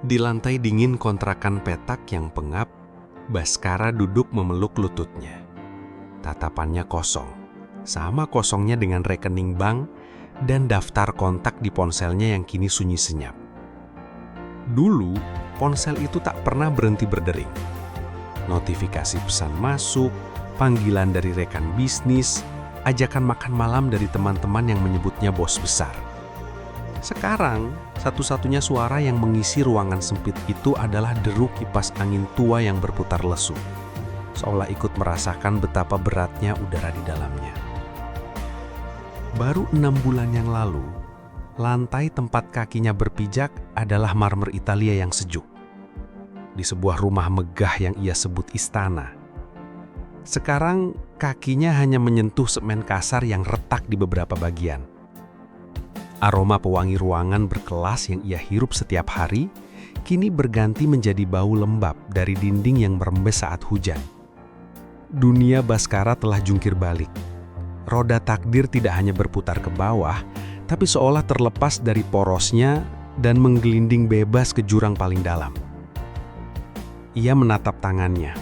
Di lantai dingin kontrakan petak yang pengap, Baskara duduk memeluk lututnya. Tatapannya kosong, sama kosongnya dengan rekening bank dan daftar kontak di ponselnya yang kini sunyi senyap. Dulu, ponsel itu tak pernah berhenti berdering. Notifikasi pesan masuk, panggilan dari rekan bisnis, ajakan makan malam dari teman-teman yang menyebutnya bos besar. Sekarang, satu-satunya suara yang mengisi ruangan sempit itu adalah deru kipas angin tua yang berputar lesu, seolah ikut merasakan betapa beratnya udara di dalamnya. Baru 6 bulan yang lalu, lantai tempat kakinya berpijak adalah marmer Italia yang sejuk. Di sebuah rumah megah yang ia sebut istana. Sekarang, kakinya hanya menyentuh semen kasar yang retak di beberapa bagian. Aroma pewangi ruangan berkelas yang ia hirup setiap hari, kini berganti menjadi bau lembab dari dinding yang merembes saat hujan. Dunia Baskara telah jungkir balik. Roda takdir tidak hanya berputar ke bawah, tapi seolah terlepas dari porosnya dan menggelinding bebas ke jurang paling dalam. Ia menatap tangannya.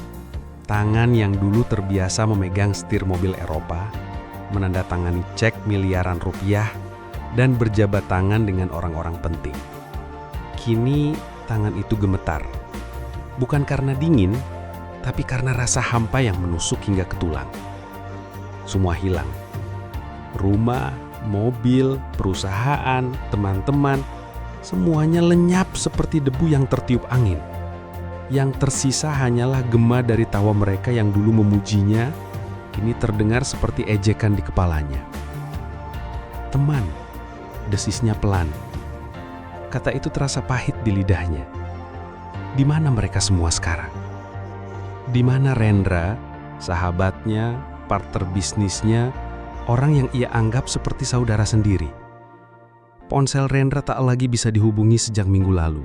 Tangan yang dulu terbiasa memegang setir mobil Eropa, menandatangani cek miliaran rupiah, dan berjabat tangan dengan orang-orang penting. Kini tangan itu gemetar. Bukan karena dingin, tapi karena rasa hampa yang menusuk hingga ke tulang. Semua hilang. Rumah, mobil, perusahaan, teman-teman, semuanya lenyap seperti debu yang tertiup angin. Yang tersisa hanyalah gema dari tawa mereka yang dulu memujinya, kini terdengar seperti ejekan di kepalanya. Teman, desisnya pelan. Kata itu terasa pahit di lidahnya. Di mana mereka semua sekarang? Di mana Rendra, sahabatnya, partner bisnisnya, orang yang ia anggap seperti saudara sendiri? Ponsel Rendra tak lagi bisa dihubungi sejak minggu lalu.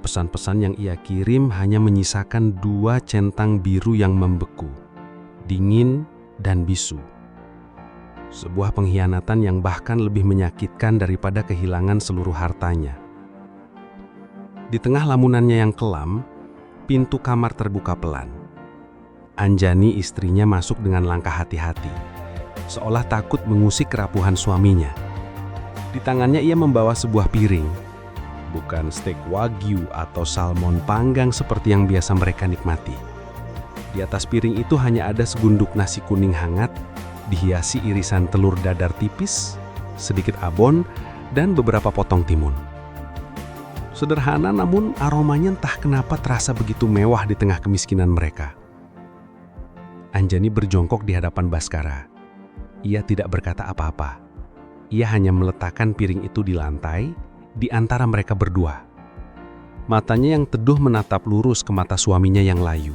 Pesan-pesan yang ia kirim hanya menyisakan 2 centang biru yang membeku, dingin dan bisu. Sebuah pengkhianatan yang bahkan lebih menyakitkan daripada kehilangan seluruh hartanya. Di tengah lamunannya yang kelam, pintu kamar terbuka pelan. Anjani, istrinya, masuk dengan langkah hati-hati, seolah takut mengusik kerapuhan suaminya. Di tangannya ia membawa sebuah piring. Bukan steak wagyu atau salmon panggang seperti yang biasa mereka nikmati. Di atas piring itu hanya ada segunduk nasi kuning hangat, dihiasi irisan telur dadar tipis, sedikit abon, dan beberapa potong timun. Sederhana namun aromanya entah kenapa terasa begitu mewah di tengah kemiskinan mereka. Anjani berjongkok di hadapan Baskara. Ia tidak berkata apa-apa. Ia hanya meletakkan piring itu di lantai, di antara mereka berdua. Matanya yang teduh menatap lurus ke mata suaminya yang layu.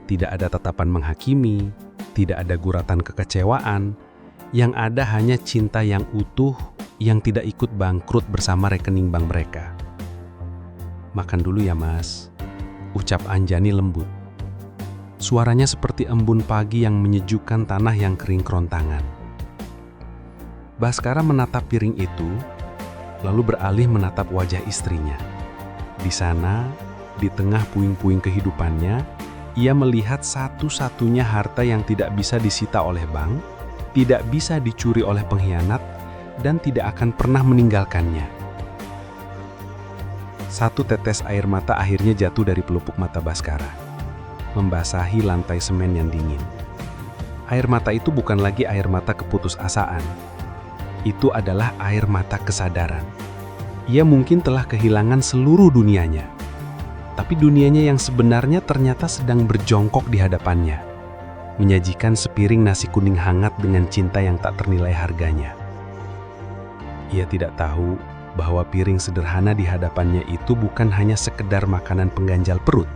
Tidak ada tatapan menghakimi, tidak ada guratan kekecewaan, yang ada hanya cinta yang utuh yang tidak ikut bangkrut bersama rekening bank mereka. "Makan dulu ya Mas," ucap Anjani lembut. Suaranya seperti embun pagi yang menyejukkan tanah yang kering kerontangan. Baskara menatap piring itu, lalu beralih menatap wajah istrinya. Di sana, di tengah puing-puing kehidupannya, ia melihat satu-satunya harta yang tidak bisa disita oleh bank, tidak bisa dicuri oleh pengkhianat, dan tidak akan pernah meninggalkannya. Satu tetes air mata akhirnya jatuh dari pelupuk mata Baskara, membasahi lantai semen yang dingin. Air mata itu bukan lagi air mata keputusasaan. Itu adalah air mata kesadaran. Ia mungkin telah kehilangan seluruh dunianya. Tapi dunianya yang sebenarnya ternyata sedang berjongkok di hadapannya, menyajikan sepiring nasi kuning hangat dengan cinta yang tak ternilai harganya. Ia tidak tahu bahwa piring sederhana di hadapannya itu bukan hanya sekedar makanan pengganjal perut.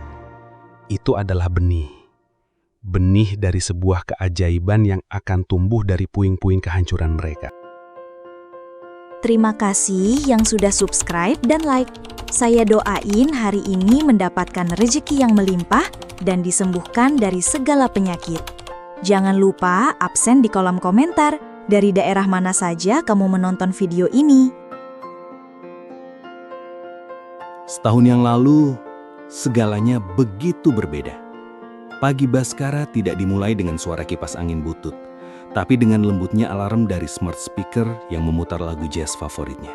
Itu adalah benih. Benih dari sebuah keajaiban yang akan tumbuh dari puing-puing kehancuran mereka. Terima kasih yang sudah subscribe dan like. Saya doain hari ini mendapatkan rezeki yang melimpah dan disembuhkan dari segala penyakit. Jangan lupa absen di kolom komentar dari daerah mana saja kamu menonton video ini. Setahun yang lalu, segalanya begitu berbeda. Pagi Baskara tidak dimulai dengan suara kipas angin butut, tapi dengan lembutnya alarm dari smart speaker yang memutar lagu jazz favoritnya.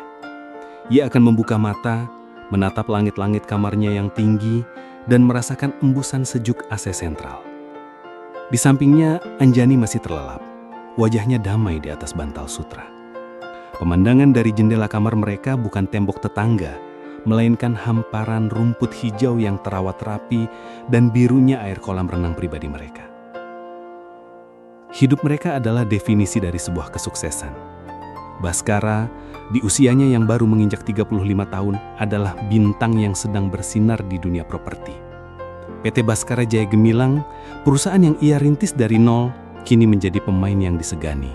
Ia akan membuka mata, menatap langit-langit kamarnya yang tinggi, dan merasakan embusan sejuk AC sentral. Di sampingnya, Anjani masih terlelap. Wajahnya damai di atas bantal sutra. Pemandangan dari jendela kamar mereka bukan tembok tetangga, melainkan hamparan rumput hijau yang terawat rapi dan birunya air kolam renang pribadi mereka. Hidup mereka adalah definisi dari sebuah kesuksesan. Baskara, di usianya yang baru menginjak 35 tahun, adalah bintang yang sedang bersinar di dunia properti. PT Baskara Jaya Gemilang, perusahaan yang ia rintis dari nol, kini menjadi pemain yang disegani.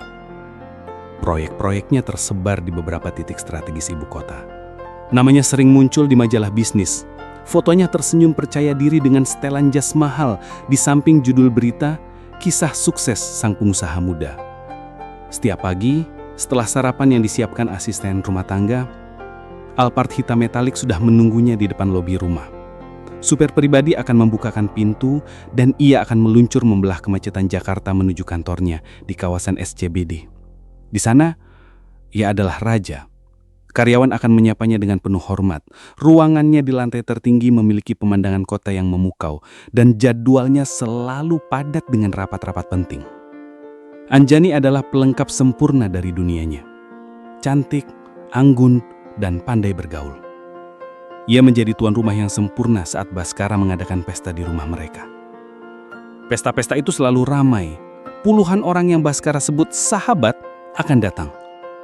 Proyek-proyeknya tersebar di beberapa titik strategis ibu kota. Namanya sering muncul di majalah bisnis. Fotonya tersenyum percaya diri dengan setelan jas mahal di samping judul berita, kisah sukses sang pengusaha muda. Setiap pagi, setelah sarapan yang disiapkan asisten rumah tangga, Alphard hitam metalik sudah menunggunya di depan lobi rumah. Supir pribadi akan membukakan pintu dan ia akan meluncur membelah kemacetan Jakarta menuju kantornya di kawasan SCBD. Di sana, ia adalah raja. Karyawan akan menyapanya dengan penuh hormat. Ruangannya di lantai tertinggi memiliki pemandangan kota yang memukau dan jadwalnya selalu padat dengan rapat-rapat penting. Anjani adalah pelengkap sempurna dari dunianya. Cantik, anggun, dan pandai bergaul. Ia menjadi tuan rumah yang sempurna saat Baskara mengadakan pesta di rumah mereka. Pesta-pesta itu selalu ramai. Puluhan orang yang Baskara sebut sahabat akan datang,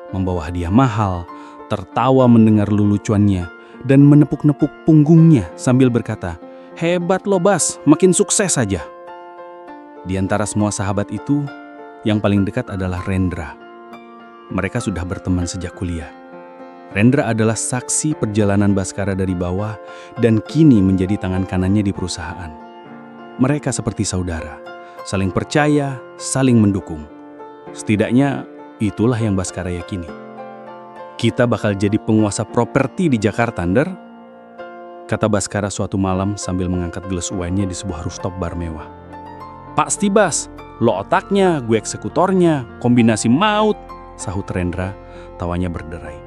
membawa hadiah mahal, tertawa mendengar leluconnya, dan menepuk-nepuk punggungnya sambil berkata, "Hebat lo Bas, makin sukses saja." Di antara semua sahabat itu, yang paling dekat adalah Rendra. Mereka sudah berteman sejak kuliah. Rendra adalah saksi perjalanan Baskara dari bawah dan kini menjadi tangan kanannya di perusahaan. Mereka seperti saudara, saling percaya, saling mendukung. Setidaknya itulah yang Baskara yakini. "Kita bakal jadi penguasa properti di Jakarta, Nder," kata Baskara suatu malam sambil mengangkat gelas wine-nya di sebuah rooftop bar mewah. "Pasti Bas, lo otaknya, gue eksekutornya, kombinasi maut," sahut Rendra, tawanya berderai.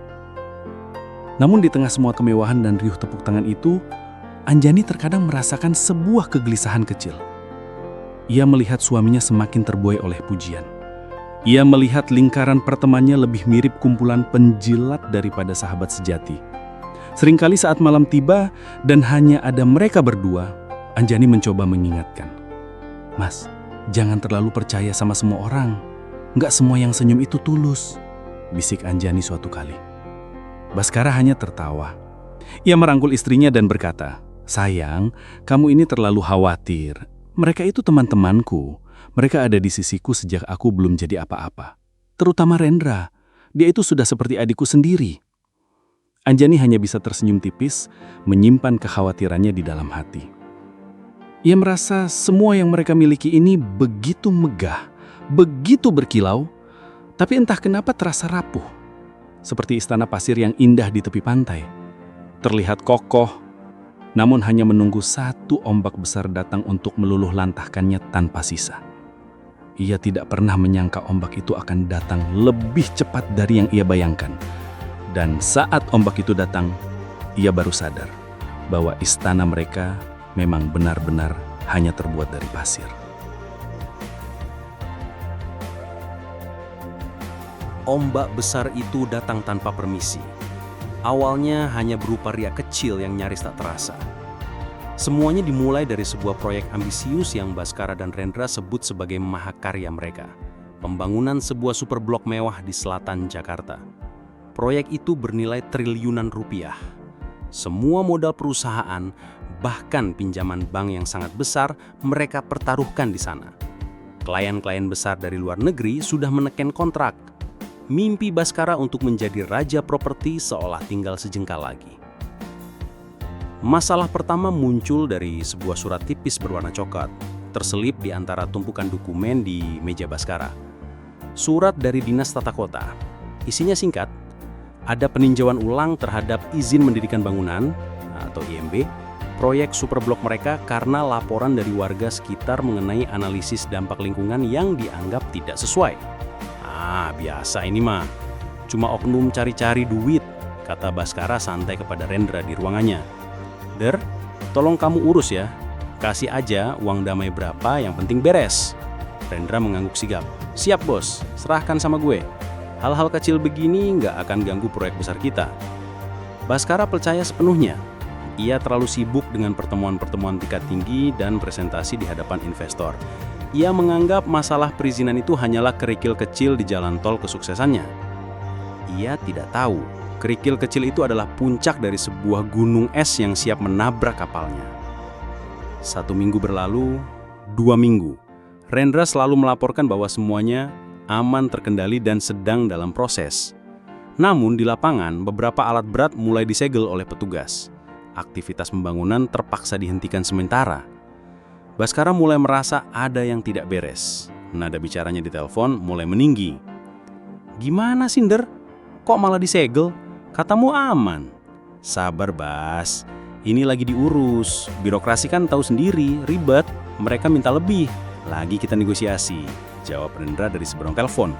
Namun di tengah semua kemewahan dan riuh tepuk tangan itu, Anjani terkadang merasakan sebuah kegelisahan kecil. Ia melihat suaminya semakin terbuai oleh pujian. Ia melihat lingkaran pertemanannya lebih mirip kumpulan penjilat daripada sahabat sejati. Seringkali saat malam tiba dan hanya ada mereka berdua, Anjani mencoba mengingatkan. "Mas, jangan terlalu percaya sama semua orang. Nggak semua yang senyum itu tulus," bisik Anjani suatu kali. Baskara hanya tertawa. Ia merangkul istrinya dan berkata, "Sayang, kamu ini terlalu khawatir. Mereka itu teman-temanku. Mereka ada di sisiku sejak aku belum jadi apa-apa. Terutama Rendra. Dia itu sudah seperti adikku sendiri." Anjani hanya bisa tersenyum tipis, menyimpan kekhawatirannya di dalam hati. Ia merasa semua yang mereka miliki ini begitu megah, begitu berkilau, tapi entah kenapa terasa rapuh. Seperti istana pasir yang indah di tepi pantai. Terlihat kokoh, namun hanya menunggu satu ombak besar datang untuk meluluh lantahkannya tanpa sisa. Ia tidak pernah menyangka ombak itu akan datang lebih cepat dari yang ia bayangkan. Dan saat ombak itu datang, ia baru sadar bahwa istana mereka memang benar-benar hanya terbuat dari pasir. Ombak besar itu datang tanpa permisi. Awalnya hanya berupa riak kecil yang nyaris tak terasa. Semuanya dimulai dari sebuah proyek ambisius yang Baskara dan Rendra sebut sebagai mahakarya mereka. Pembangunan sebuah super blok mewah di selatan Jakarta. Proyek itu bernilai triliunan rupiah. Semua modal perusahaan, bahkan pinjaman bank yang sangat besar, mereka pertaruhkan di sana. Klien-klien besar dari luar negeri sudah meneken kontrak. Mimpi Baskara untuk menjadi raja properti seolah tinggal sejengkal lagi. Masalah pertama muncul dari sebuah surat tipis berwarna coklat, terselip di antara tumpukan dokumen di meja Baskara. Surat dari Dinas Tata Kota. Isinya singkat, ada peninjauan ulang terhadap izin mendirikan bangunan, atau IMB proyek Superblok mereka karena laporan dari warga sekitar mengenai analisis dampak lingkungan yang dianggap tidak sesuai. Biasa ini mah. Cuma oknum cari-cari duit, kata Baskara santai kepada Rendra di ruangannya. Der, tolong kamu urus ya. Kasih aja uang damai berapa, yang penting beres. Rendra mengangguk sigap. Siap bos, serahkan sama gue. Hal-hal kecil begini nggak akan ganggu proyek besar kita. Baskara percaya sepenuhnya. Ia terlalu sibuk dengan pertemuan-pertemuan tingkat tinggi dan presentasi di hadapan investor. Ia menganggap masalah perizinan itu hanyalah kerikil kecil di jalan tol kesuksesannya. Ia tidak tahu, kerikil kecil itu adalah puncak dari sebuah gunung es yang siap menabrak kapalnya. 1 minggu berlalu, 2 minggu. Rendra selalu melaporkan bahwa semuanya aman, terkendali, dan sedang dalam proses. Namun di lapangan, beberapa alat berat mulai disegel oleh petugas. Aktivitas pembangunan terpaksa dihentikan sementara. Baskara mulai merasa ada yang tidak beres. Nada bicaranya di telepon mulai meninggi. Gimana sih, Der? Kok malah disegel? Katamu aman. Sabar, Bas. Ini lagi diurus. Birokrasi kan tahu sendiri, ribet. Mereka minta lebih. Lagi kita negosiasi. Jawab Rendra dari seberang telepon.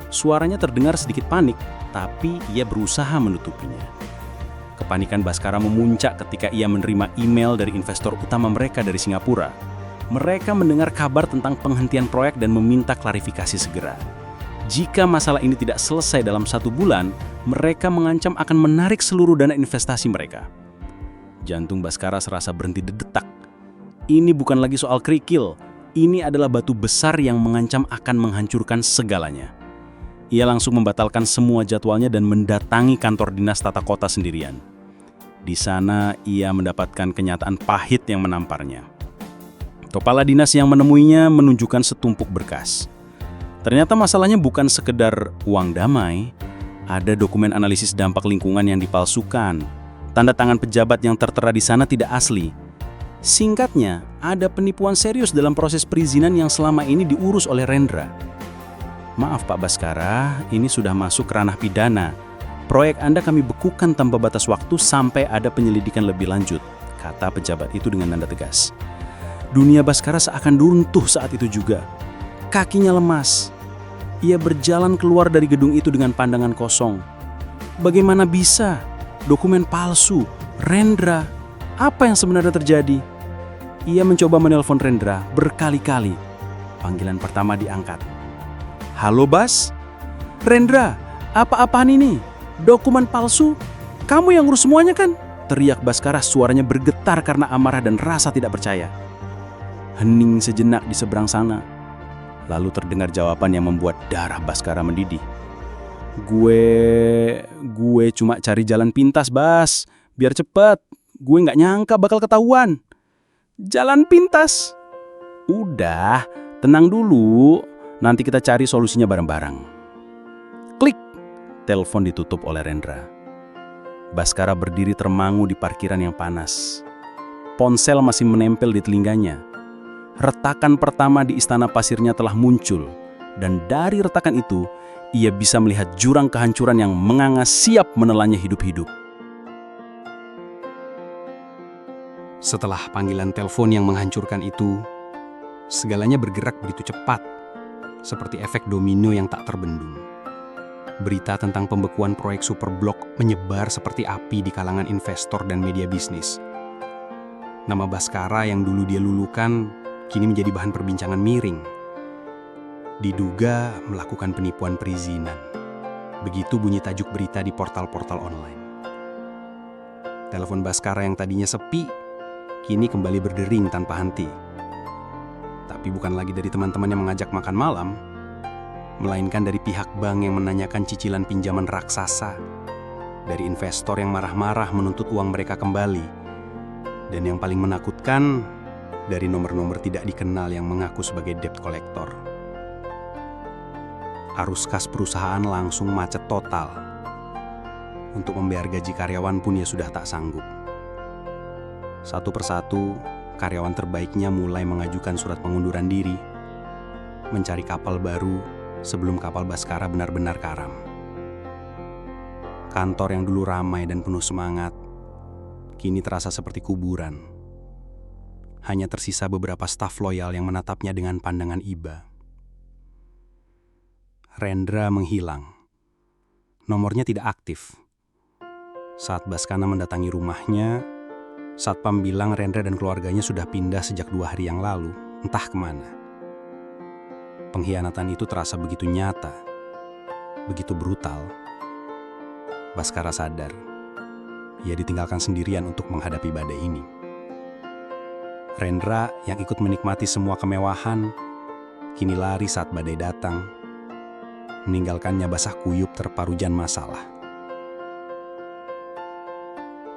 Suaranya terdengar sedikit panik, tapi ia berusaha menutupinya. Kepanikan Baskara memuncak ketika ia menerima email dari investor utama mereka dari Singapura. Mereka mendengar kabar tentang penghentian proyek dan meminta klarifikasi segera. Jika masalah ini tidak selesai dalam 1 bulan, mereka mengancam akan menarik seluruh dana investasi mereka. Jantung Baskara serasa berhenti detak. Ini bukan lagi soal kerikil, ini adalah batu besar yang mengancam akan menghancurkan segalanya. Ia langsung membatalkan semua jadwalnya dan mendatangi kantor dinas tata kota sendirian. Di sana ia mendapatkan kenyataan pahit yang menamparnya. Kepala dinas yang menemuinya menunjukkan setumpuk berkas. Ternyata masalahnya bukan sekedar uang damai, ada dokumen analisis dampak lingkungan yang dipalsukan. Tanda tangan pejabat yang tertera di sana tidak asli. Singkatnya, ada penipuan serius dalam proses perizinan yang selama ini diurus oleh Rendra. Maaf Pak Baskara, ini sudah masuk ranah pidana. Proyek Anda kami bekukan tanpa batas waktu sampai ada penyelidikan lebih lanjut, kata pejabat itu dengan nada tegas. Dunia Baskara seakan runtuh saat itu juga. Kakinya lemas. Ia berjalan keluar dari gedung itu dengan pandangan kosong. Bagaimana bisa? Dokumen palsu, Rendra. Apa yang sebenarnya terjadi? Ia mencoba menelpon Rendra berkali-kali. Panggilan pertama diangkat. Halo Bas? Rendra, apa-apaan ini? Dokumen palsu? Kamu yang ngurus semuanya kan? Teriak Baskara, suaranya bergetar karena amarah dan rasa tidak percaya. Hening sejenak di seberang sana. Lalu terdengar jawaban yang membuat darah Baskara mendidih. Gue cuma cari jalan pintas, Bas. Biar cepet. Gue nggak nyangka bakal ketahuan. Jalan pintas? Udah, tenang dulu. Nanti kita cari solusinya bareng-bareng. Klik. Telepon ditutup oleh Rendra. Baskara berdiri termangu di parkiran yang panas. Ponsel masih menempel di telinganya. Retakan pertama di istana pasirnya telah muncul. Dan dari retakan itu, ia bisa melihat jurang kehancuran yang menganga siap menelannya hidup-hidup. Setelah panggilan telepon yang menghancurkan itu, segalanya bergerak begitu cepat, seperti efek domino yang tak terbendung. Berita tentang pembekuan proyek Superblok menyebar seperti api di kalangan investor dan media bisnis. Nama Baskara yang dulu dia lulukan, kini menjadi bahan perbincangan miring. Diduga melakukan penipuan perizinan. Begitu bunyi tajuk berita di portal-portal online. Telepon Baskara yang tadinya sepi, kini kembali berdering tanpa henti. Tapi bukan lagi dari teman-teman yang mengajak makan malam, melainkan dari pihak bank yang menanyakan cicilan pinjaman raksasa, dari investor yang marah-marah menuntut uang mereka kembali, dan yang paling menakutkan, dari nomor-nomor tidak dikenal yang mengaku sebagai debt collector. Arus kas perusahaan langsung macet total. Untuk membayar gaji karyawan pun ia sudah tak sanggup. Satu persatu, karyawan terbaiknya mulai mengajukan surat pengunduran diri, mencari kapal baru sebelum kapal Baskara benar-benar karam. Kantor yang dulu ramai dan penuh semangat, kini terasa seperti kuburan. Hanya tersisa beberapa staf loyal yang menatapnya dengan pandangan iba. Rendra menghilang. Nomornya tidak aktif. Saat Baskana mendatangi rumahnya, Satpam bilang Rendra dan keluarganya sudah pindah sejak 2 hari yang lalu, entah kemana. Pengkhianatan itu terasa begitu nyata, begitu brutal. Baskara sadar, ia ditinggalkan sendirian untuk menghadapi badai ini. Rendra yang ikut menikmati semua kemewahan, kini lari saat badai datang, meninggalkannya basah kuyup terpa hujan masalah.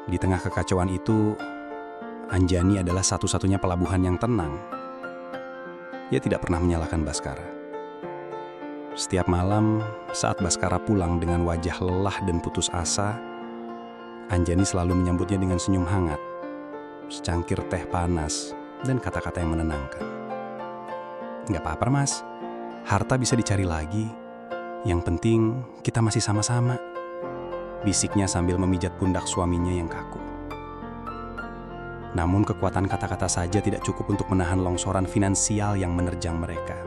Di tengah kekacauan itu, Anjani adalah satu-satunya pelabuhan yang tenang. Ia tidak pernah menyalahkan Baskara. Setiap malam, saat Baskara pulang dengan wajah lelah dan putus asa, Anjani selalu menyambutnya dengan senyum hangat, secangkir teh panas, dan kata-kata yang menenangkan. Gak apa-apa mas, harta bisa dicari lagi. Yang penting kita masih sama-sama. Bisiknya sambil memijat pundak suaminya yang kaku. Namun kekuatan kata-kata saja tidak cukup untuk menahan longsoran finansial yang menerjang mereka.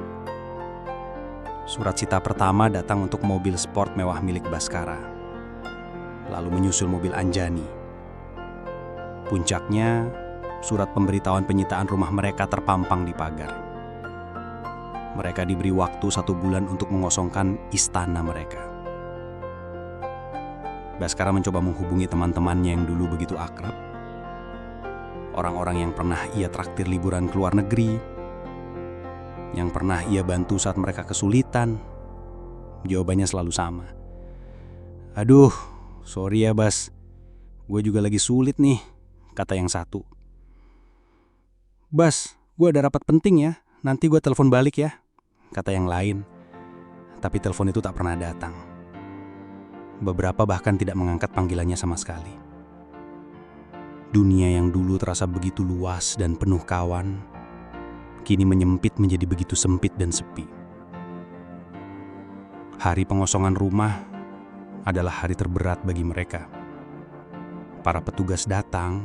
Surat cita pertama datang untuk mobil sport mewah milik Baskara. Lalu menyusul mobil Anjani. Puncaknya, surat pemberitahuan penyitaan rumah mereka terpampang di pagar. Mereka diberi waktu 1 bulan untuk mengosongkan istana mereka. Baskara mencoba menghubungi teman-temannya yang dulu begitu akrab. Orang-orang yang pernah ia traktir liburan ke luar negeri, yang pernah ia bantu saat mereka kesulitan. Jawabannya selalu sama. Aduh, sorry ya Bas, gue juga lagi sulit nih, kata yang satu. Bas, gue ada rapat penting ya, nanti gue telepon balik ya, kata yang lain. Tapi telepon itu tak pernah datang. Beberapa bahkan tidak mengangkat panggilannya sama sekali. Dunia yang dulu terasa begitu luas dan penuh kawan, kini menyempit menjadi begitu sempit dan sepi. Hari pengosongan rumah adalah hari terberat bagi mereka. Para petugas datang,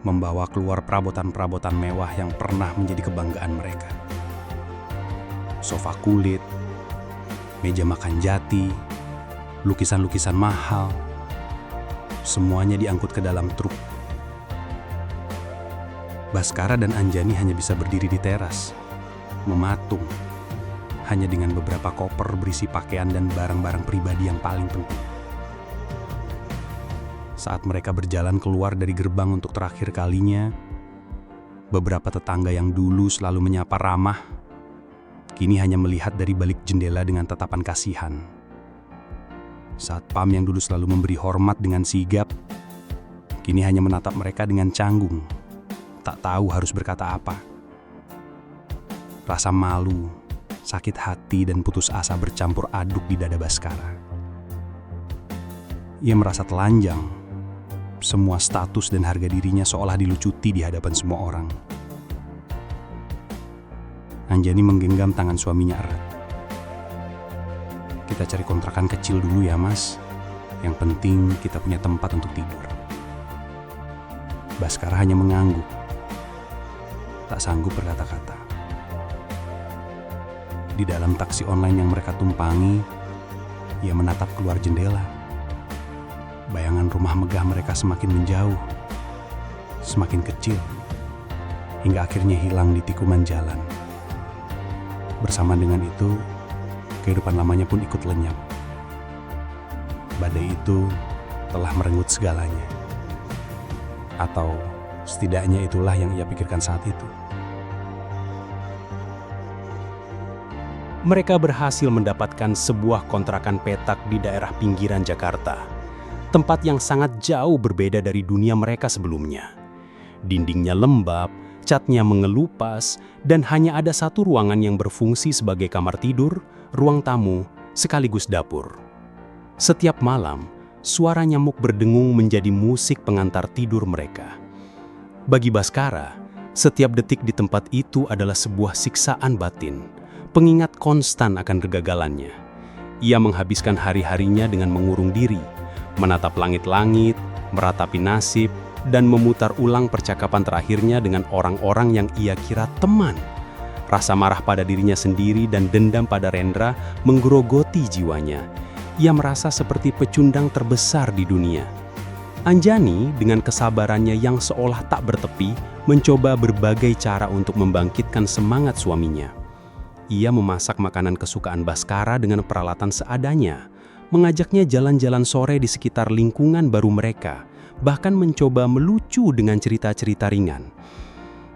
membawa keluar perabotan-perabotan mewah yang pernah menjadi kebanggaan mereka. Sofa kulit, meja makan jati, lukisan-lukisan mahal, semuanya diangkut ke dalam truk. Baskara dan Anjani hanya bisa berdiri di teras, mematung, hanya dengan beberapa koper berisi pakaian dan barang-barang pribadi yang paling penting. Saat mereka berjalan keluar dari gerbang untuk terakhir kalinya, beberapa tetangga yang dulu selalu menyapa ramah, kini hanya melihat dari balik jendela dengan tatapan kasihan. Satpam yang dulu selalu memberi hormat dengan sigap, kini hanya menatap mereka dengan canggung, tak tahu harus berkata apa. Rasa malu, sakit hati, dan putus asa bercampur aduk di dada Baskara. Ia merasa telanjang, semua status dan harga dirinya seolah dilucuti di hadapan semua orang. Anjani menggenggam tangan suaminya erat. Kita cari kontrakan kecil dulu ya mas. Yang penting kita punya tempat untuk tidur. Baskara hanya mengangguk, tak sanggup berkata-kata. Di dalam taksi online yang mereka tumpangi, ia menatap keluar jendela. Bayangan rumah megah mereka semakin menjauh, semakin kecil, hingga akhirnya hilang di tikuman jalan. Bersama dengan itu, kehidupan lamanya pun ikut lenyap. Badai itu telah merenggut segalanya. Atau setidaknya itulah yang ia pikirkan saat itu. Mereka berhasil mendapatkan sebuah kontrakan petak di daerah pinggiran Jakarta. Tempat yang sangat jauh berbeda dari dunia mereka sebelumnya. Dindingnya lembab, catnya mengelupas, dan hanya ada satu ruangan yang berfungsi sebagai kamar tidur, ruang tamu, sekaligus dapur. Setiap malam, suara nyamuk berdengung menjadi musik pengantar tidur mereka. Bagi Baskara, setiap detik di tempat itu adalah sebuah siksaan batin, pengingat konstan akan kegagalannya. Ia menghabiskan hari-harinya dengan mengurung diri, menatap langit-langit, meratapi nasib, dan memutar ulang percakapan terakhirnya dengan orang-orang yang ia kira teman. Rasa marah pada dirinya sendiri dan dendam pada Rendra menggerogoti jiwanya. Ia merasa seperti pecundang terbesar di dunia. Anjani dengan kesabarannya yang seolah tak bertepi, mencoba berbagai cara untuk membangkitkan semangat suaminya. Ia memasak makanan kesukaan Baskara dengan peralatan seadanya, mengajaknya jalan-jalan sore di sekitar lingkungan baru mereka, bahkan mencoba melucu dengan cerita-cerita ringan.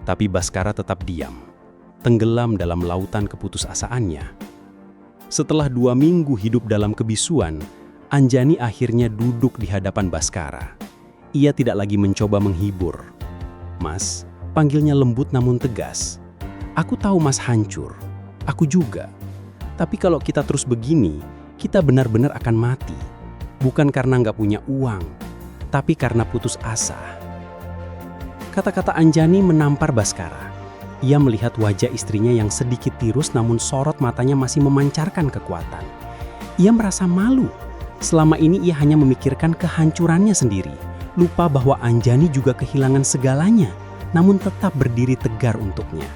Tapi Baskara tetap diam, tenggelam dalam lautan keputusasaannya. Setelah 2 minggu hidup dalam kebisuan, Anjani akhirnya duduk di hadapan Baskara. Ia tidak lagi mencoba menghibur. "Mas," panggilnya lembut namun tegas. "Aku tahu Mas hancur. Aku juga. Tapi kalau kita terus begini, kita benar-benar akan mati. Bukan karena nggak punya uang, tapi karena putus asa." Kata-kata Anjani menampar Baskara. Ia melihat wajah istrinya yang sedikit tirus namun sorot matanya masih memancarkan kekuatan. Ia merasa malu. Selama ini ia hanya memikirkan kehancurannya sendiri, lupa bahwa Anjani juga kehilangan segalanya, namun tetap berdiri tegar untuknya.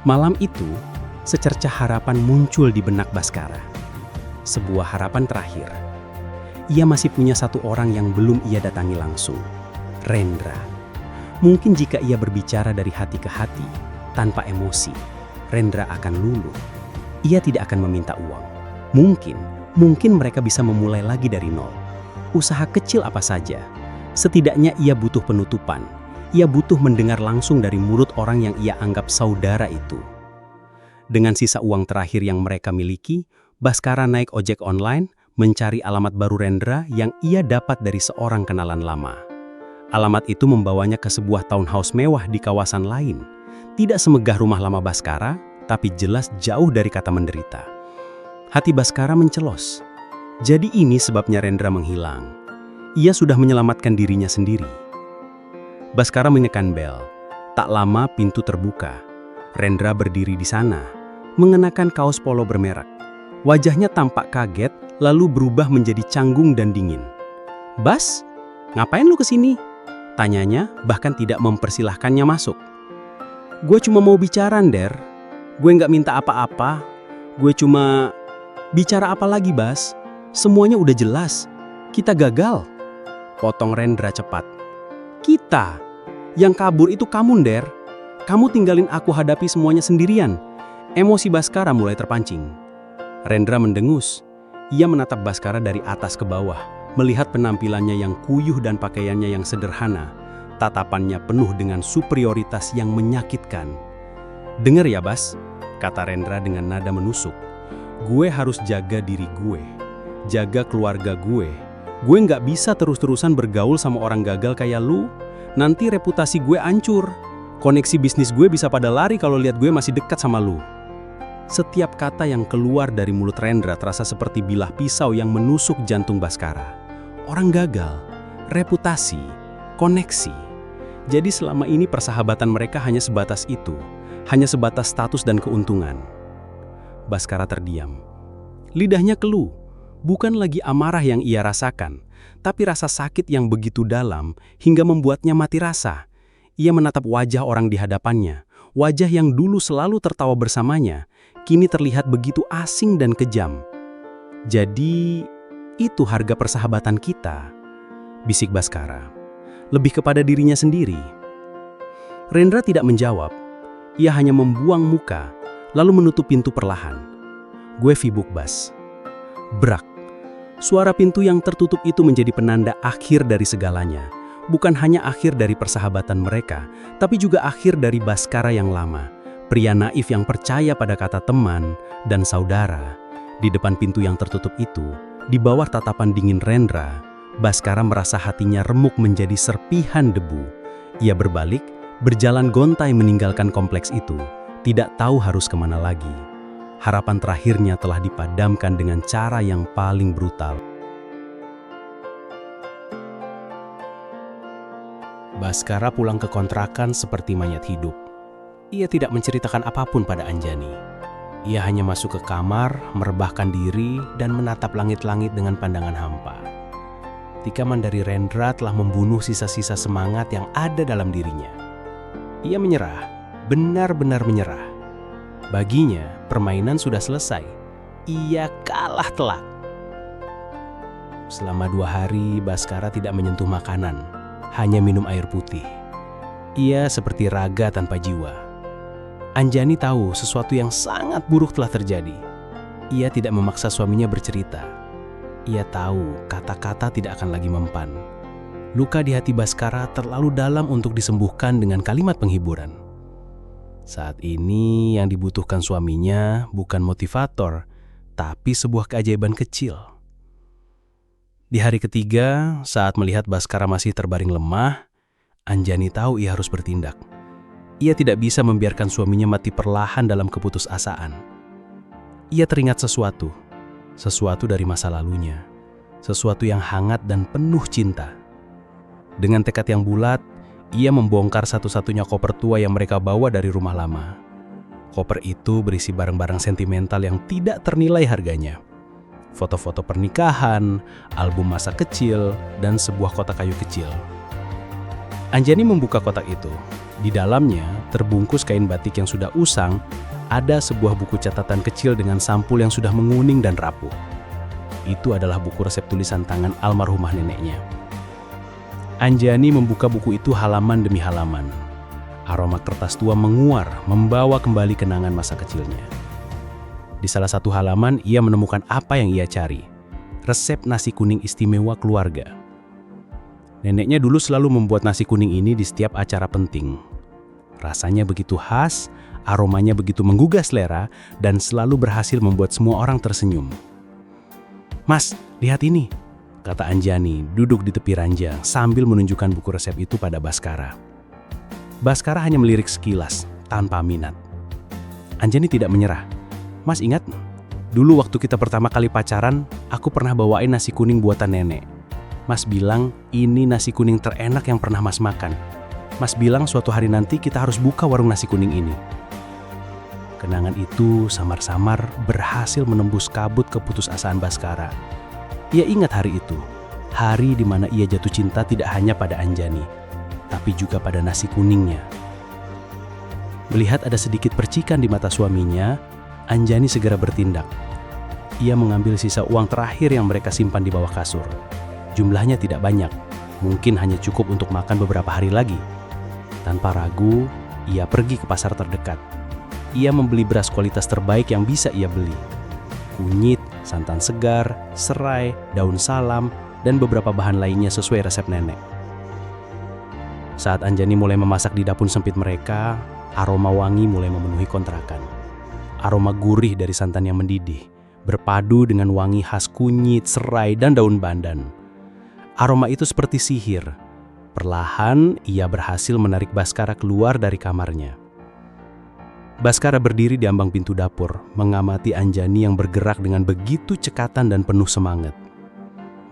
Malam itu, secercah harapan muncul di benak Baskara. Sebuah harapan terakhir. Ia masih punya satu orang yang belum ia datangi langsung, Rendra. Mungkin jika ia berbicara dari hati ke hati, tanpa emosi, Rendra akan luluh. Ia tidak akan meminta uang. Mungkin mereka bisa memulai lagi dari nol. Usaha kecil apa saja. Setidaknya ia butuh penutupan. Ia butuh mendengar langsung dari mulut orang yang ia anggap saudara itu. Dengan sisa uang terakhir yang mereka miliki, Baskara naik ojek online, mencari alamat baru Rendra yang ia dapat dari seorang kenalan lama. Alamat itu membawanya ke sebuah townhouse mewah di kawasan lain. Tidak semegah rumah lama Baskara, tapi jelas jauh dari kata menderita. Hati Baskara mencelos. Jadi ini sebabnya Rendra menghilang. Ia sudah menyelamatkan dirinya sendiri. Baskara menekan bel. Tak lama pintu terbuka. Rendra berdiri di sana, mengenakan kaos polo bermerek. Wajahnya tampak kaget, lalu berubah menjadi canggung dan dingin. "Bas, ngapain lu kesini?" tanyanya, bahkan tidak mempersilahkannya masuk. "Gue cuma mau bicara, Der. Gue nggak minta apa-apa. Gue cuma..." "Bicara apa lagi, Bas? Semuanya udah jelas. Kita gagal." Potong Rendra cepat. "Kita? Yang kabur itu kamu, Der. Kamu tinggalin aku hadapi semuanya sendirian." Emosi Baskara mulai terpancing. Rendra mendengus. Ia menatap Baskara dari atas ke bawah, melihat penampilannya yang kuyuh dan pakaiannya yang sederhana. Tatapannya penuh dengan superioritas yang menyakitkan. "Dengar ya, Bas," kata Rendra dengan nada menusuk. "Gue harus jaga diri gue, jaga keluarga gue. Gue nggak bisa terus-terusan bergaul sama orang gagal kayak lu. Nanti reputasi gue hancur. Koneksi bisnis gue bisa pada lari kalau lihat gue masih dekat sama lu." Setiap kata yang keluar dari mulut Rendra terasa seperti bilah pisau yang menusuk jantung Baskara. Orang gagal, reputasi, koneksi. Jadi selama ini persahabatan mereka hanya sebatas itu, hanya sebatas status dan keuntungan. Baskara terdiam. Lidahnya keluh, bukan lagi amarah yang ia rasakan, tapi rasa sakit yang begitu dalam hingga membuatnya mati rasa. Ia menatap wajah orang di hadapannya, wajah yang dulu selalu tertawa bersamanya, kini terlihat begitu asing dan kejam. "Jadi, itu harga persahabatan kita," bisik Baskara, lebih kepada dirinya sendiri. Rendra tidak menjawab. Ia hanya membuang muka, lalu menutup pintu perlahan. "Gue sibuk, Bas." Brak. Suara pintu yang tertutup itu menjadi penanda akhir dari segalanya. Bukan hanya akhir dari persahabatan mereka, tapi juga akhir dari Baskara yang lama. Pria naif yang percaya pada kata teman dan saudara. Di depan pintu yang tertutup itu, di bawah tatapan dingin Rendra, Baskara merasa hatinya remuk menjadi serpihan debu. Ia berbalik, berjalan gontai meninggalkan kompleks itu, tidak tahu harus kemana lagi. Harapan terakhirnya telah dipadamkan dengan cara yang paling brutal. Baskara pulang ke kontrakan seperti mayat hidup. Ia tidak menceritakan apapun pada Anjani. Ia hanya masuk ke kamar, merebahkan diri, dan menatap langit-langit dengan pandangan hampa. tikaman dari Rendra telah membunuh sisa-sisa semangat yang ada dalam dirinya. Ia menyerah, benar-benar menyerah. Baginya, permainan sudah selesai. Ia kalah telak. Selama 2 hari, Baskara tidak menyentuh makanan, hanya minum air putih. Ia seperti raga tanpa jiwa. Anjani tahu sesuatu yang sangat buruk telah terjadi. Ia tidak memaksa suaminya bercerita. Ia tahu kata-kata tidak akan lagi mempan. Luka di hati Baskara terlalu dalam untuk disembuhkan dengan kalimat penghiburan. Saat ini yang dibutuhkan suaminya bukan motivator, tapi sebuah keajaiban kecil. Di hari ketiga, saat melihat Baskara masih terbaring lemah, Anjani tahu ia harus bertindak. Ia tidak bisa membiarkan suaminya mati perlahan dalam keputusasaan. Ia teringat sesuatu dari masa lalunya, sesuatu yang hangat dan penuh cinta. Dengan tekad yang bulat, ia membongkar satu-satunya koper tua yang mereka bawa dari rumah lama. Koper itu berisi barang-barang sentimental yang tidak ternilai harganya. Foto-foto pernikahan, album masa kecil, dan sebuah kotak kayu kecil. Anjani membuka kotak itu. Di dalamnya, terbungkus kain batik yang sudah usang, ada sebuah buku catatan kecil dengan sampul yang sudah menguning dan rapuh. Itu adalah buku resep tulisan tangan almarhumah neneknya. Anjani membuka buku itu halaman demi halaman. Aroma kertas tua menguar, membawa kembali kenangan masa kecilnya. Di salah satu halaman, ia menemukan apa yang ia cari. Resep nasi kuning istimewa keluarga. Neneknya dulu selalu membuat nasi kuning ini di setiap acara penting. Rasanya begitu khas, aromanya begitu menggugah selera, dan selalu berhasil membuat semua orang tersenyum. "Mas, lihat ini," kata Anjani duduk di tepi ranjang sambil menunjukkan buku resep itu pada Baskara. Baskara hanya melirik sekilas, tanpa minat. Anjani tidak menyerah. "Mas ingat, dulu waktu kita pertama kali pacaran, aku pernah bawain nasi kuning buatan nenek. Mas bilang ini nasi kuning terenak yang pernah Mas makan. Mas bilang suatu hari nanti kita harus buka warung nasi kuning ini." Kenangan itu samar-samar berhasil menembus kabut keputusasaan Baskara. Ia ingat hari itu, hari di mana ia jatuh cinta tidak hanya pada Anjani, tapi juga pada nasi kuningnya. Melihat ada sedikit percikan di mata suaminya, Anjani segera bertindak. Ia mengambil sisa uang terakhir yang mereka simpan di bawah kasur. Jumlahnya tidak banyak, mungkin hanya cukup untuk makan beberapa hari lagi. Tanpa ragu, ia pergi ke pasar terdekat. Ia membeli beras kualitas terbaik yang bisa ia beli. Kunyit, santan segar, serai, daun salam, dan beberapa bahan lainnya sesuai resep nenek. Saat Anjani mulai memasak di dapur sempit mereka, aroma wangi mulai memenuhi kontrakan. Aroma gurih dari santan yang mendidih, berpadu dengan wangi khas kunyit, serai, dan daun pandan. Aroma itu seperti sihir. Perlahan, ia berhasil menarik Baskara keluar dari kamarnya. Baskara berdiri di ambang pintu dapur, mengamati Anjani yang bergerak dengan begitu cekatan dan penuh semangat.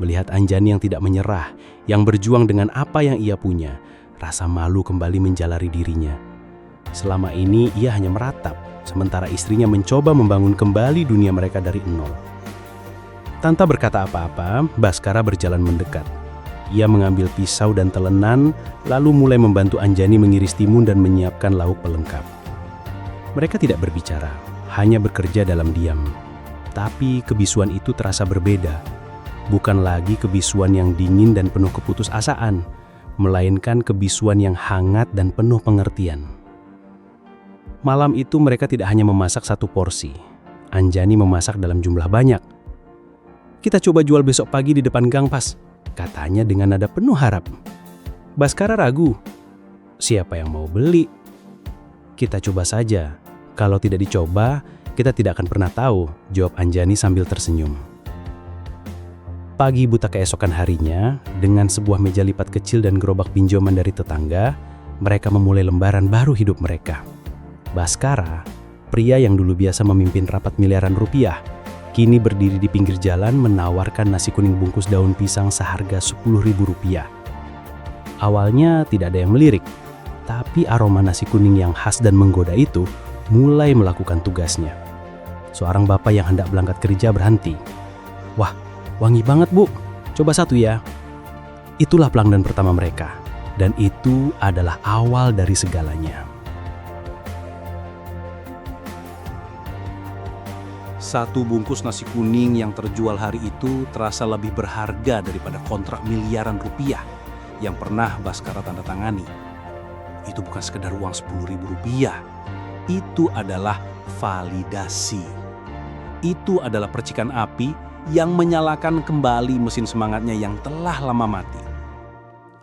Melihat Anjani yang tidak menyerah, yang berjuang dengan apa yang ia punya, rasa malu kembali menjalari dirinya. Selama ini ia hanya meratap, sementara istrinya mencoba membangun kembali dunia mereka dari nol. Tanpa berkata apa-apa, Baskara berjalan mendekat. Ia mengambil pisau dan telenan, lalu mulai membantu Anjani mengiris timun dan menyiapkan lauk pelengkap. Mereka tidak berbicara, hanya bekerja dalam diam. Tapi kebisuan itu terasa berbeda. Bukan lagi kebisuan yang dingin dan penuh keputusasaan, melainkan kebisuan yang hangat dan penuh pengertian. Malam itu mereka tidak hanya memasak satu porsi. Anjani memasak dalam jumlah banyak. "Kita coba jual besok pagi di depan gang pas," katanya dengan nada penuh harap. Baskara ragu. "Siapa yang mau beli?" "Kita coba saja. Kalau tidak dicoba, kita tidak akan pernah tahu," jawab Anjani sambil tersenyum. Pagi buta keesokan harinya, dengan sebuah meja lipat kecil dan gerobak pinjaman dari tetangga, mereka memulai lembaran baru hidup mereka. Baskara, pria yang dulu biasa memimpin rapat miliaran rupiah, kini berdiri di pinggir jalan menawarkan nasi kuning bungkus daun pisang seharga Rp10.000. Awalnya tidak ada yang melirik, tapi aroma nasi kuning yang khas dan menggoda itu mulai melakukan tugasnya. Seorang bapak yang hendak berangkat kerja berhenti. "Wah, wangi banget Bu, coba satu ya." Itulah pelanggan pertama mereka, dan itu adalah awal dari segalanya. Satu bungkus nasi kuning yang terjual hari itu terasa lebih berharga daripada kontrak miliaran rupiah yang pernah Baskara tanda tangani. Itu bukan sekedar uang 10.000 rupiah, itu adalah validasi. Itu adalah percikan api yang menyalakan kembali mesin semangatnya yang telah lama mati.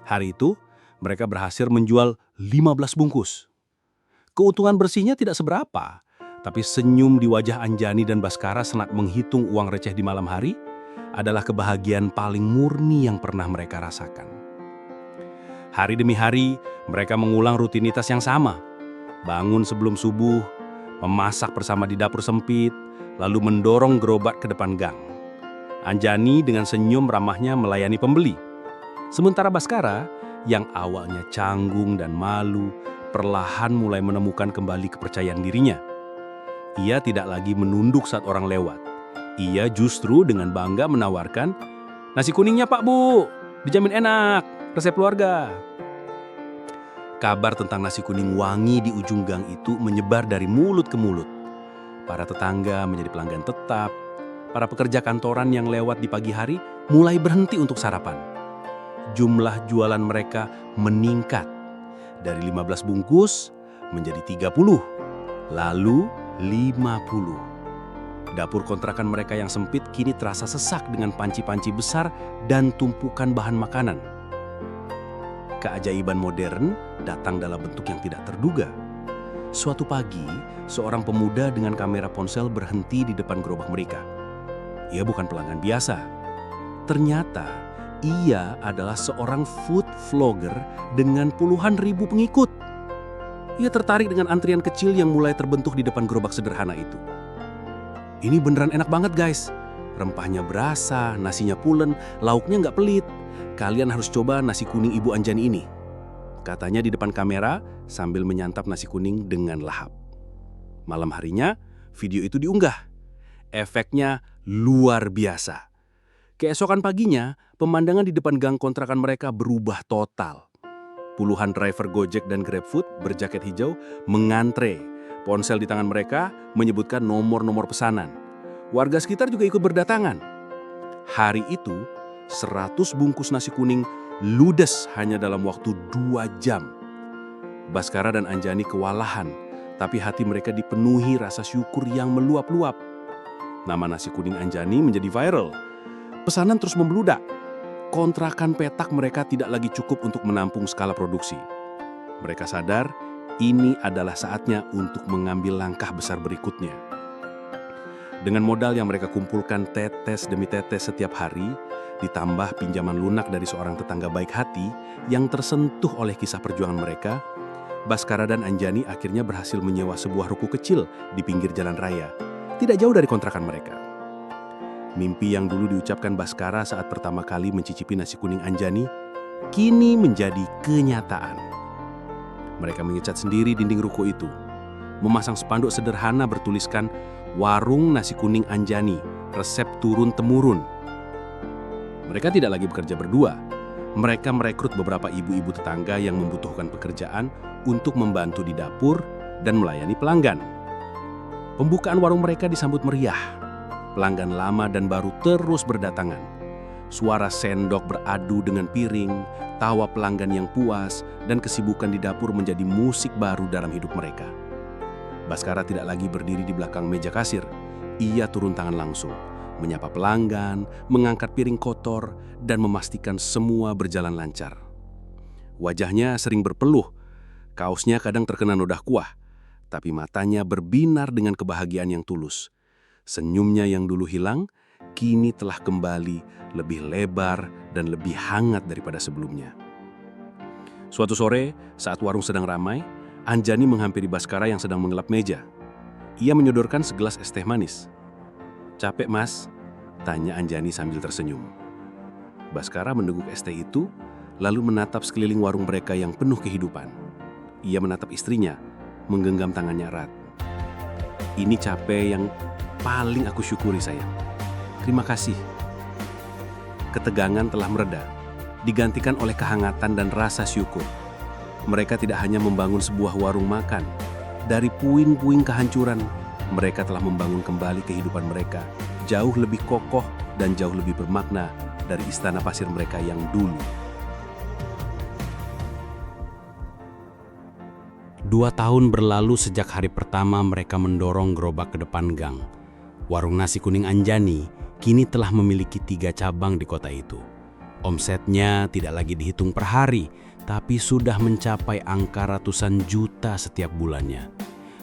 Hari itu, mereka berhasil menjual 15 bungkus. Keuntungan bersihnya tidak seberapa, tapi senyum di wajah Anjani dan Baskara saat menghitung uang receh di malam hari adalah kebahagiaan paling murni yang pernah mereka rasakan. Hari demi hari, mereka mengulang rutinitas yang sama. Bangun sebelum subuh, memasak bersama di dapur sempit, lalu mendorong gerobak ke depan gang. Anjani dengan senyum ramahnya melayani pembeli. Sementara Baskara, yang awalnya canggung dan malu, perlahan mulai menemukan kembali kepercayaan dirinya. Ia tidak lagi menunduk saat orang lewat. Ia justru dengan bangga menawarkan, "Nasi kuningnya Pak Bu, dijamin enak, resep keluarga." Kabar tentang nasi kuning wangi di ujung gang itu menyebar dari mulut ke mulut. Para tetangga menjadi pelanggan tetap. Para pekerja kantoran yang lewat di pagi hari mulai berhenti untuk sarapan. Jumlah jualan mereka meningkat. Dari 15 bungkus menjadi 30, lalu 50. Dapur kontrakan mereka yang sempit kini terasa sesak dengan panci-panci besar dan tumpukan bahan makanan. Keajaiban modern datang dalam bentuk yang tidak terduga. Suatu pagi, seorang pemuda dengan kamera ponsel berhenti di depan gerobak mereka. Ia bukan pelanggan biasa. Ternyata, ia adalah seorang food vlogger dengan puluhan ribu pengikut. Ia tertarik dengan antrian kecil yang mulai terbentuk di depan gerobak sederhana itu. "Ini beneran enak banget guys. Rempahnya berasa, nasinya pulen, lauknya nggak pelit. Kalian harus coba nasi kuning Ibu Anjani ini," katanya di depan kamera sambil menyantap nasi kuning dengan lahap. Malam harinya, video itu diunggah. Efeknya luar biasa. Keesokan paginya, pemandangan di depan gang kontrakan mereka berubah total. Puluhan driver Gojek dan GrabFood berjaket hijau mengantre. Ponsel di tangan mereka menyebutkan nomor-nomor pesanan. Warga sekitar juga ikut berdatangan. Hari itu, 100 bungkus nasi kuning ludes hanya dalam waktu 2 jam. Baskara dan Anjani kewalahan, tapi hati mereka dipenuhi rasa syukur yang meluap-luap. Nama nasi kuning Anjani menjadi viral. Pesanan terus membludak. Kontrakan petak mereka tidak lagi cukup untuk menampung skala produksi. Mereka sadar ini adalah saatnya untuk mengambil langkah besar berikutnya. Dengan modal yang mereka kumpulkan tetes demi tetes setiap hari, ditambah pinjaman lunak dari seorang tetangga baik hati yang tersentuh oleh kisah perjuangan mereka, Baskara dan Anjani akhirnya berhasil menyewa sebuah ruko kecil di pinggir jalan raya, tidak jauh dari kontrakan mereka. Mimpi yang dulu diucapkan Baskara saat pertama kali mencicipi nasi kuning Anjani, kini menjadi kenyataan. Mereka mengecat sendiri dinding ruko itu, memasang spanduk sederhana bertuliskan "Warung Nasi Kuning Anjani, resep turun-temurun." Mereka tidak lagi bekerja berdua. Mereka merekrut beberapa ibu-ibu tetangga yang membutuhkan pekerjaan untuk membantu di dapur dan melayani pelanggan. Pembukaan warung mereka disambut meriah. Pelanggan lama dan baru terus berdatangan. Suara sendok beradu dengan piring, tawa pelanggan yang puas, dan kesibukan di dapur menjadi musik baru dalam hidup mereka. Baskara tidak lagi berdiri di belakang meja kasir. Ia turun tangan langsung, menyapa pelanggan, mengangkat piring kotor, dan memastikan semua berjalan lancar. Wajahnya sering berpeluh, kaosnya kadang terkena noda kuah, tapi matanya berbinar dengan kebahagiaan yang tulus. Senyumnya yang dulu hilang, kini telah kembali lebih lebar dan lebih hangat daripada sebelumnya. Suatu sore, saat warung sedang ramai, Anjani menghampiri Baskara yang sedang mengelap meja. Ia menyodorkan segelas es teh manis. "Capek, Mas?" tanya Anjani sambil tersenyum. Baskara meneguk es teh itu, lalu menatap sekeliling warung mereka yang penuh kehidupan. Ia menatap istrinya, menggenggam tangannya erat. "Ini capek yang paling aku syukuri, sayang. Terima kasih." Ketegangan telah mereda. digantikan oleh kehangatan dan rasa syukur. Mereka tidak hanya membangun sebuah warung makan. Dari puing-puing kehancuran, mereka telah membangun kembali kehidupan mereka, jauh lebih kokoh dan jauh lebih bermakna dari istana pasir mereka yang dulu. 2 tahun berlalu sejak hari pertama mereka mendorong gerobak ke depan gang. Warung nasi kuning Anjani kini telah memiliki 3 cabang di kota itu. Omsetnya tidak lagi dihitung per hari, tapi sudah mencapai angka ratusan juta setiap bulannya.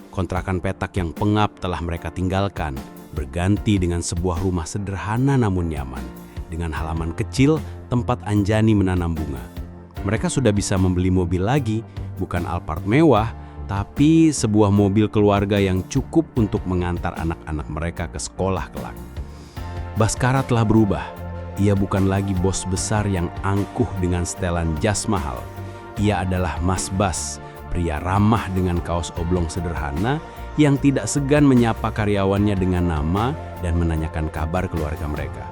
Kontrakan petak yang pengap telah mereka tinggalkan, berganti dengan sebuah rumah sederhana namun nyaman, dengan halaman kecil tempat Anjani menanam bunga. Mereka sudah bisa membeli mobil lagi, bukan Alphard mewah, tapi sebuah mobil keluarga yang cukup untuk mengantar anak-anak mereka ke sekolah kelak. Baskara telah berubah. Ia bukan lagi bos besar yang angkuh dengan setelan jas mahal. Ia adalah Mas Bas, pria ramah dengan kaos oblong sederhana yang tidak segan menyapa karyawannya dengan nama dan menanyakan kabar keluarga mereka.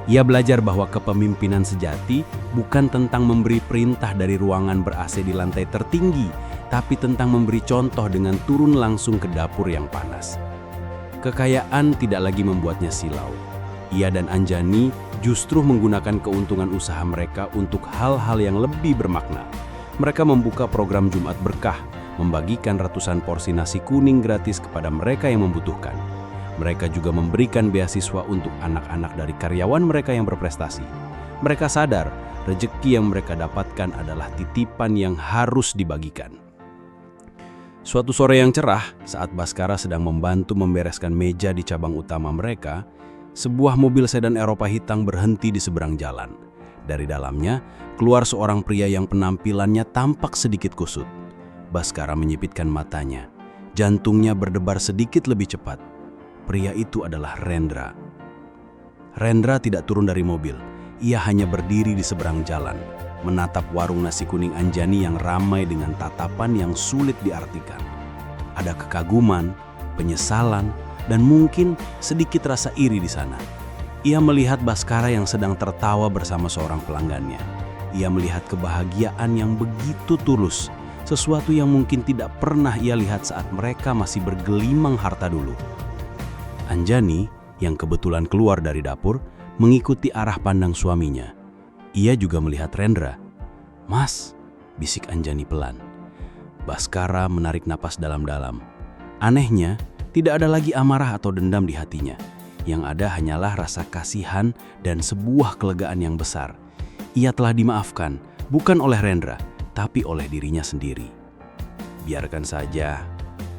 Ia belajar bahwa kepemimpinan sejati bukan tentang memberi perintah dari ruangan ber-AC di lantai tertinggi, tapi tentang memberi contoh dengan turun langsung ke dapur yang panas. Kekayaan tidak lagi membuatnya silau. Ia dan Anjani justru menggunakan keuntungan usaha mereka untuk hal-hal yang lebih bermakna. Mereka membuka program Jumat Berkah, membagikan ratusan porsi nasi kuning gratis kepada mereka yang membutuhkan. Mereka juga memberikan beasiswa untuk anak-anak dari karyawan mereka yang berprestasi. Mereka sadar, rezeki yang mereka dapatkan adalah titipan yang harus dibagikan. Suatu sore yang cerah, saat Baskara sedang membantu membereskan meja di cabang utama mereka, sebuah mobil sedan Eropa hitam berhenti di seberang jalan. Dari dalamnya, keluar seorang pria yang penampilannya tampak sedikit kusut. Baskara menyipitkan matanya. Jantungnya berdebar sedikit lebih cepat. Pria itu adalah Rendra. Rendra tidak turun dari mobil. Ia hanya berdiri di seberang jalan, menatap warung nasi kuning Anjani yang ramai dengan tatapan yang sulit diartikan. Ada kekaguman, penyesalan, dan mungkin sedikit rasa iri di sana. Ia melihat Baskara yang sedang tertawa bersama seorang pelanggannya. Ia melihat kebahagiaan yang begitu tulus, sesuatu yang mungkin tidak pernah ia lihat saat mereka masih bergelimang harta dulu. Anjani, yang kebetulan keluar dari dapur, mengikuti arah pandang suaminya. Ia juga melihat Rendra. "Mas," bisik Anjani pelan. Baskara menarik napas dalam-dalam. Anehnya, tidak ada lagi amarah atau dendam di hatinya. Yang ada hanyalah rasa kasihan dan sebuah kelegaan yang besar. Ia telah dimaafkan, bukan oleh Rendra, tapi oleh dirinya sendiri. "Biarkan saja,"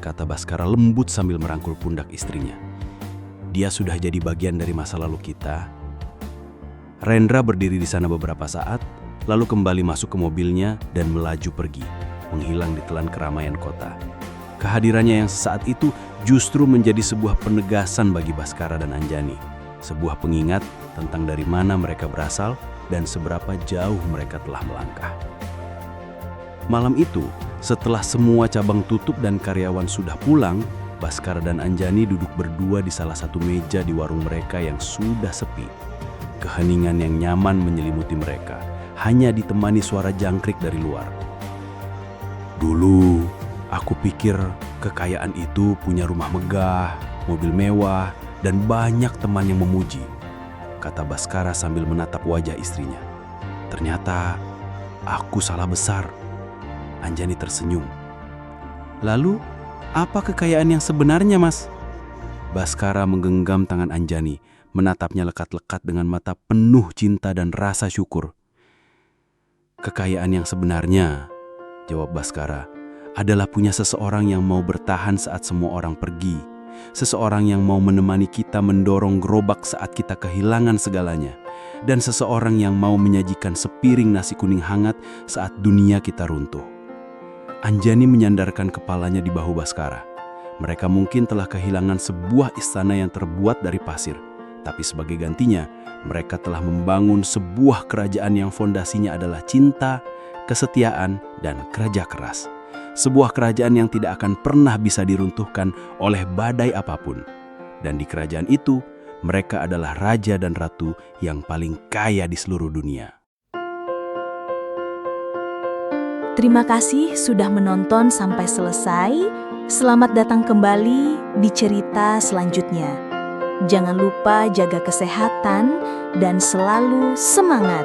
kata Baskara lembut sambil merangkul pundak istrinya. "Dia sudah jadi bagian dari masa lalu kita." Rendra berdiri di sana beberapa saat, lalu kembali masuk ke mobilnya dan melaju pergi, menghilang di telan keramaian kota. Kehadirannya yang sesaat itu justru menjadi sebuah penegasan bagi Baskara dan Anjani, sebuah pengingat tentang dari mana mereka berasal dan seberapa jauh mereka telah melangkah. Malam itu, setelah semua cabang tutup dan karyawan sudah pulang, Baskara dan Anjani duduk berdua di salah satu meja di warung mereka yang sudah sepi. Keheningan yang nyaman menyelimuti mereka, hanya ditemani suara jangkrik dari luar. "Dulu, aku pikir kekayaan itu punya rumah megah, mobil mewah, dan banyak teman yang memuji," kata Baskara sambil menatap wajah istrinya. "Ternyata aku salah besar." Anjani tersenyum. "Lalu, apa kekayaan yang sebenarnya, Mas?" Baskara menggenggam tangan Anjani, menatapnya lekat-lekat dengan mata penuh cinta dan rasa syukur. "Kekayaan yang sebenarnya," jawab Baskara, "adalah punya seseorang yang mau bertahan saat semua orang pergi. Seseorang yang mau menemani kita mendorong gerobak saat kita kehilangan segalanya. Dan seseorang yang mau menyajikan sepiring nasi kuning hangat saat dunia kita runtuh." Anjani menyandarkan kepalanya di bahu Baskara. Mereka mungkin telah kehilangan sebuah istana yang terbuat dari pasir. Tapi sebagai gantinya, mereka telah membangun sebuah kerajaan yang fondasinya adalah cinta, kesetiaan, dan kerja keras. Sebuah kerajaan yang tidak akan pernah bisa diruntuhkan oleh badai apapun. Dan di kerajaan itu, mereka adalah raja dan ratu yang paling kaya di seluruh dunia. Terima kasih sudah menonton sampai selesai. Selamat datang kembali di cerita selanjutnya. Jangan lupa jaga kesehatan dan selalu semangat.